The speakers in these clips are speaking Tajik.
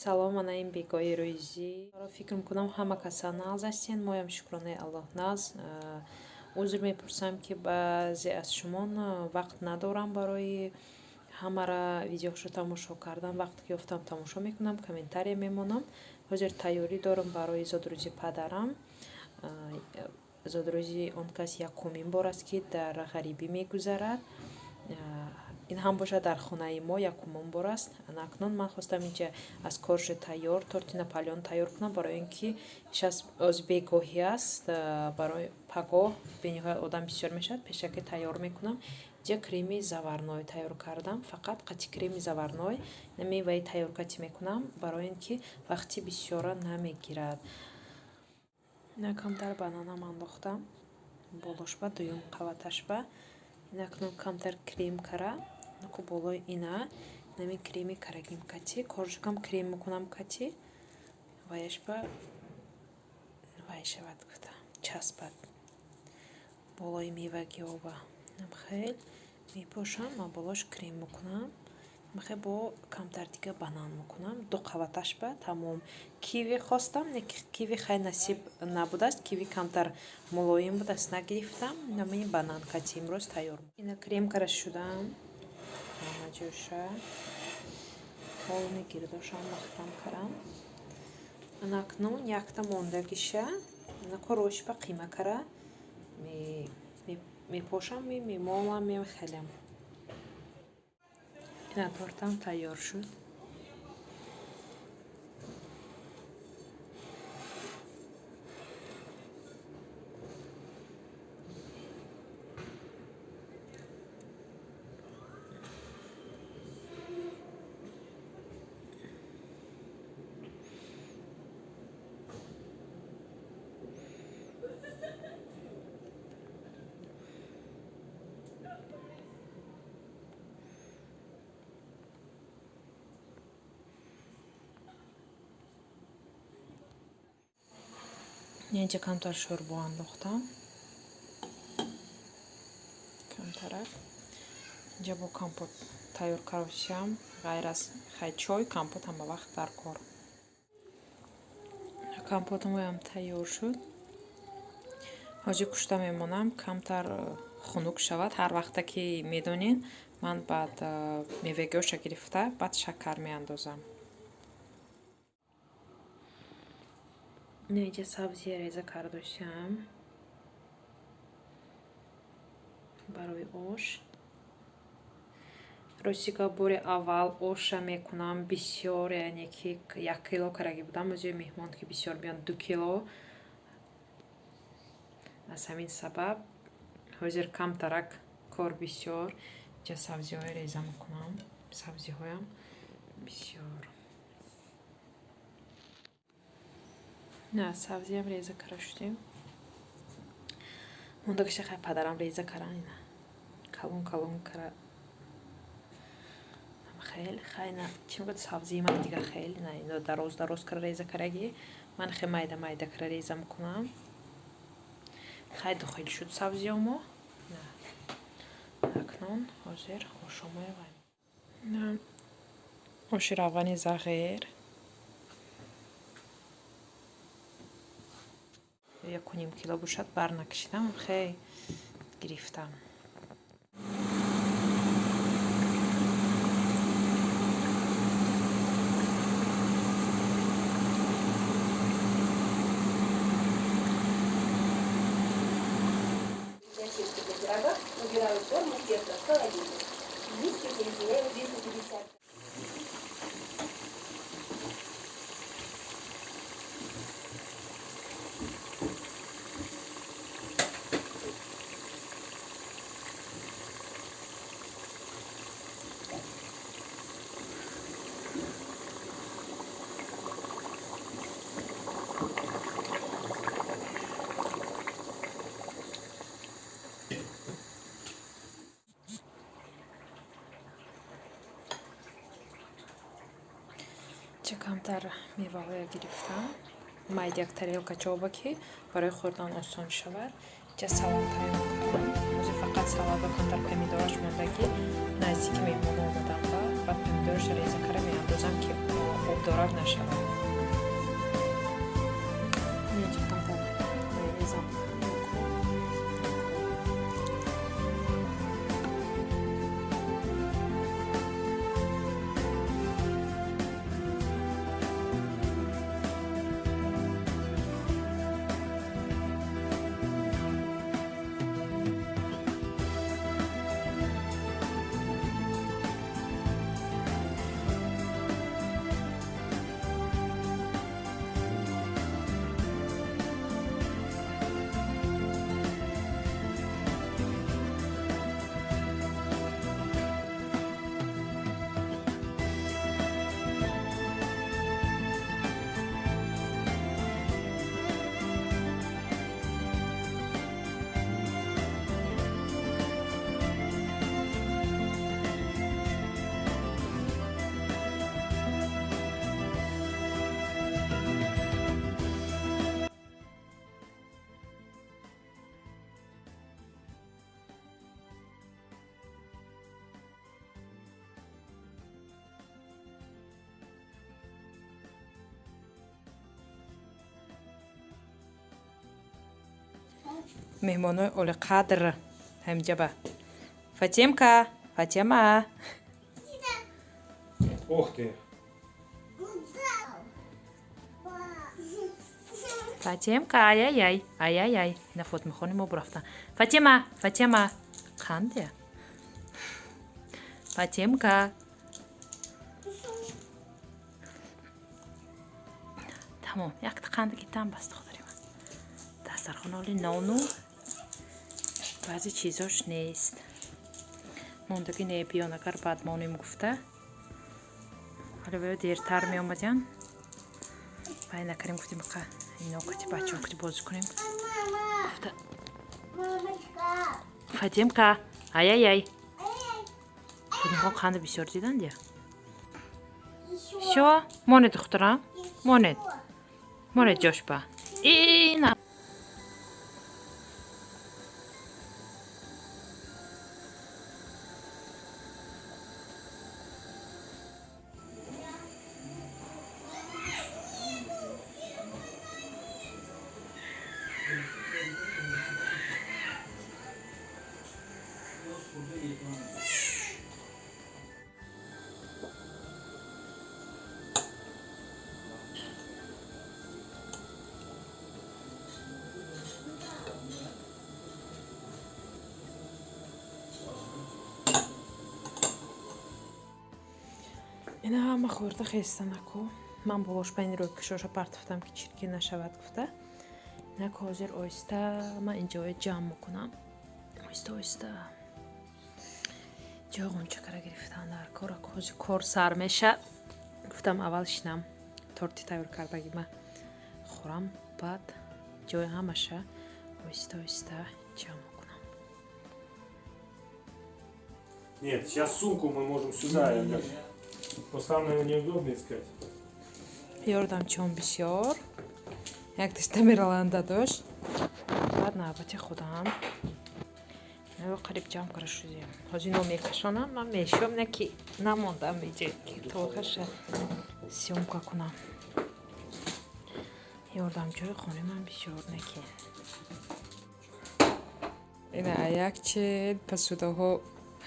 Салом, анаим бегои рӯзӣ. Фикр мекунам ҳама каса нағз ҳастен, моям шукронаи Аллоҳ нағз. Узр мепурсам, ки баъзе аз шумон вақт надорам барои ҳамара видеоҳошо тамошо кардан. Вақте ки ёфтам тамошо мекунам, комментария мемонам. ҳозир тайёрӣ дорам барои зодрӯзи падарам. Зодрӯзи он кас якумин бор аст, ки дар ғарибӣ мегузарад. ин ҳам бошад дар хонаи мо якумин бор аст. Акнун ман хостам инҷа аз коржи тайёр тортина палён тайёр кунам, барои ин ки оз бегоҳӣ аст. Барои пагоҳ бениҳоят одам бисёр мешавад. Пешакӣ тайёр мекунам. инҷа креми заварной тайёр кардам. Фақат қати креми заварной намеваи тайёр катӣ мекунам, барои ин ки вақти бисёра намегирад. Камтар бананам андохтам болошба дуюм қаваташба. Акнун камтар крем кара наку болои ина нами креми карагим кати коржикам крем мекунам кати ваяшба вайшавад гуфта часпад болои мевагиёба намхел мепошам ва болош крем мекунам. махе бо камтар дига банан мекунам. ду қаваташба тамом. киви хостам, киви хай насиб набудааст. киви камтар мулоим будааст, нагирифтам. нами банан кати имрӯз тайёр. ина крем кара шудам. ҳамаҷӯша ҳолми гирдошам махтам карам. акнун якта мондагиша нако рошба қима кара мепошам мемолам мехелям. ина тортам тайёр шуд. инҷа камтар шӯрбо андохтам. камтарак инҷа бо компот тайёр кардам. ғайр аз хай чой компотам ба вақт дар кор. компотамоям тайёр шуд. ҳозир кушта мемонам камтар хунук шавад. ҳар вақта ки медонин ман баъд мевагиёша гирифта баъд шакар меандозам. инҷа сабзия реза кардошам барои ош. ростика бори аввал оша мекунам бисёр, яъне ки 1 кило караги будам. ӯзи меҳмон ки бисёр биёнд 2 кило. аз ҳамин сабаб ҳозир камтарак кор бисёр. инҷа сабзиҳои реза мекунам. сабзиҳоям бисёр. на сабзиям реза кара шудем. мондагиша хай падарам реза кара. ина калон калон кара. хел хайна чӣ мегӯяд сабзии ман дига хел на ино дароз дароз кара реза караги ман хе майда майда кара реза мекунам. хай дохил шуд сабзиёмо. акнун ҳозир ошомои вай оши равғани зағир 1.5 кило бошад. барнакшидам хей гирифтам. Убираю форму теста в холодильник. Миски соединяю 250. чӣ камтар меваҳоя гирифтам. майд як тарелка чоба ки барои хӯрдан осон шавад. ҷа салат тайёр кардам. ӯзи фақат салата камтар помидораш мондаги наздики меҳмон омадан ба баъд помидораш реза кара меандозам ки об мудораб нашавад. меҳмонои олиқадр ҳамҷаба. Фатемка, Фатема. Ух ты! Фатемка, ай-яй-яй, ай-яй-яй. Ина Фотимахони мо бурафтан. Фатема, Фатема. Қанде? Фатемка. Тамом, якта қанди китам баст ходари ман. Дастархоноли нону баъзе чизош нест. Мондаги не биён агар баъд моним гуфта. ҳале баё дертар меомадян. бай накарим гуфтим қа ино кати бачаҳо кати бозӣ кунем. Гуфта Фатемка, ай-яй-яй. Фотимахон қанди бисёр диданд я. Шо? Монед духтарам? Монед. Монед ҷошба. Ина. ина ҳама хӯрда хеста наку. Ман болош ба ин рӯи кушоша партофтам ки чирки нашавад гуфта. Наку ҳозир оҳиста ман инҷоя ҷамъ мекунам. Оҳиста оҳиста ҷои ғунчакара гирифтан дар кор аку ҳозир кор сар меша. Гуфтам аввал шинам торти тайёр кардагима хӯрам, баъд ҷои ҳамаша оҳиста оҳиста ҷамъ мекунам. Нет, сейчас сумку мы можем сюда. Просто там, наверное, неудобно искать. ёрдамчиён бисёр. Як дашта мераланда дошт. баъд навбати худам. Наро қариб ҷамъ кара шудем. Ҳозир ино мекашонам. Ман мешиём не ки намондам иҷе ки тоғаша сёмка кунам. ёрдамчиҳои хонаи ман бисёр не ки. ина аякче посудаҳо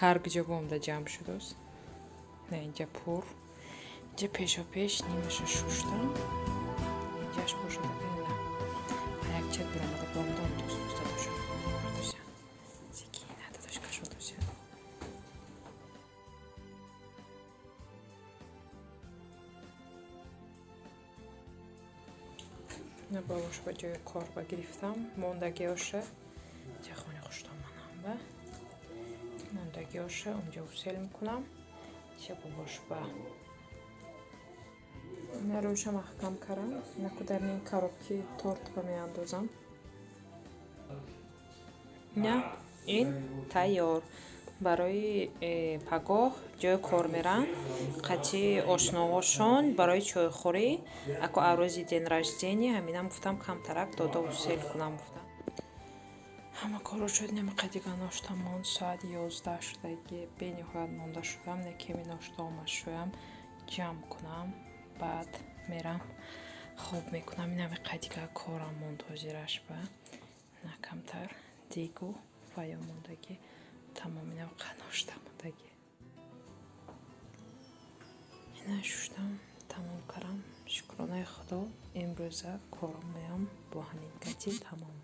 ҳар куҷо омада ҷамъ шудааст. ина инҷа пур. инҷа пешопеш нимаша шуштам. инҷаш бошад ина аякче биромада бондон доста доша. Доша. Зики нада дош кашо доша. ина балош ба ҷои кор ба гирифтам. Мондагиёша ҷахони хуштам манам ба. Мондагиёша онҷа усел мекунам. Ча балош ба ина рӯша маҳкам кардам. Наку дар ин коробки торт ба меандозам. ина ин тайёр. барои пагоҳ ҷои кор меран. қатъи ошноҳошон барои чойхӯрӣ аку арӯзи ден раждения ҳаминам гуфтам камтарак дода усел кунам гуфтам. ҳама коро шуд. нема қадига ношта монд. соат 11 шудаги бениҳоят монда шудам. Некеми ноштаома шӯям ҷамъ кунам. баъд мерам хоб мекунам. Ин ҳаме қайдига корам монтожи рашба на камтар дигу ваё мондагӣ тамоми нав қаношта мондагӣ ина шуштам тамом кардам. Шукронаи худо имрӯза корумоям бо ҳамин гати тамом.